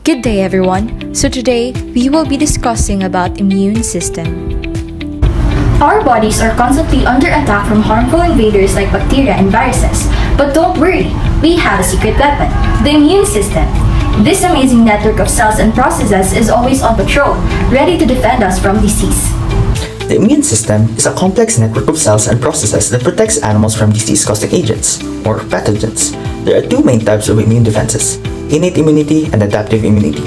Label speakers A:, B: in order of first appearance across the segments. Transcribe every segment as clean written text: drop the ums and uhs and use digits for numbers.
A: Good day everyone. So today, we will be discussing about immune system.
B: Our bodies are constantly under attack from harmful invaders like bacteria and viruses. But don't worry, we have a secret weapon, the immune system. This amazing network of cells and processes is always on patrol, ready to defend us from disease.
C: The immune system is a complex network of cells and processes that protects animals from disease-causing agents, or pathogens. There are two main types of immune defenses: innate immunity and adaptive immunity.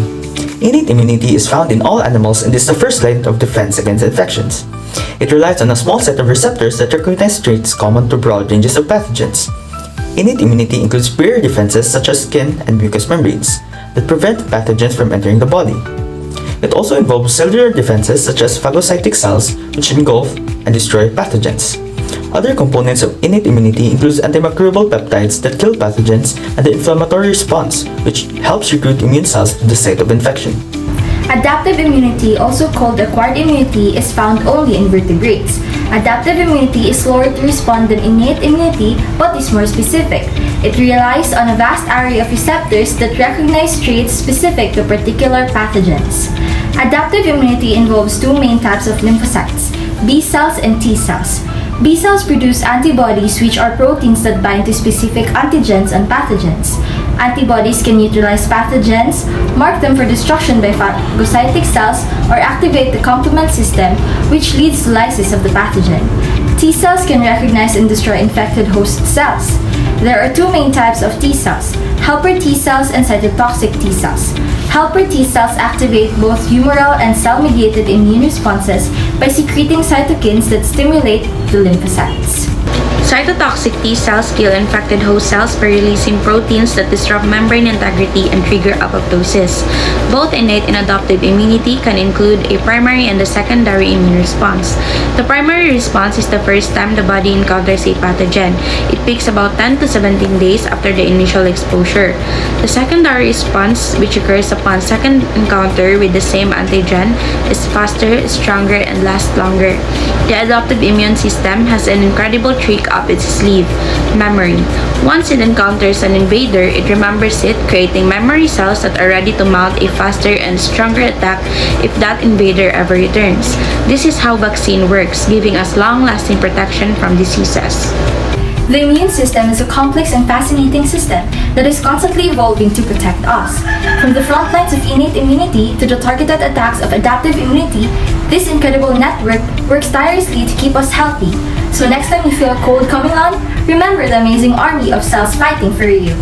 C: Innate immunity is found in all animals and is the first line of defense against infections. It relies on a small set of receptors that recognize traits common to broad ranges of pathogens. Innate immunity includes barrier defenses such as skin and mucous membranes that prevent pathogens from entering the body. It also involves cellular defenses such as phagocytic cells, which engulf and destroy pathogens. Other components of innate immunity includes antimicrobial peptides that kill pathogens and the inflammatory response, which helps recruit immune cells to the site of infection.
B: Adaptive immunity, also called acquired immunity, is found only in vertebrates. Adaptive immunity is slower to respond than innate immunity but is more specific. It relies on a vast array of receptors that recognize traits specific to particular pathogens. Adaptive immunity involves two main types of lymphocytes, B cells and T cells. B cells produce antibodies, which are proteins that bind to specific antigens and pathogens. Antibodies can neutralize pathogens, mark them for destruction by phagocytic cells, or activate the complement system, which leads to lysis of the pathogen. T cells can recognize and destroy infected host cells. There are two main types of T cells, helper T cells and cytotoxic T cells. Helper T cells activate both humoral and cell-mediated immune responses by secreting cytokines that stimulate the lymphocytes.
D: Cytotoxic T cells kill infected host cells by releasing proteins that disrupt membrane integrity and trigger apoptosis. Both innate and adaptive immunity can include a primary and a secondary immune response. The primary response is the first time the body encounters a pathogen. It peaks about 10 to 17 days after the initial exposure. The secondary response, which occurs upon second encounter with the same antigen, is faster, stronger, and lasts longer. The adaptive immune system has an incredible trick up its sleeve: memory. Once it encounters an invader, it remembers it, creating memory cells that are ready to mount a faster and stronger attack if that invader ever returns. This is how vaccine works, giving us long-lasting protection from diseases.
B: The immune system is a complex and fascinating system that is constantly evolving to protect us. From the front lines of innate immunity to the targeted attacks of adaptive immunity, this incredible network works tirelessly to keep us healthy. So next time you feel a cold coming on, remember the amazing army of cells fighting for you.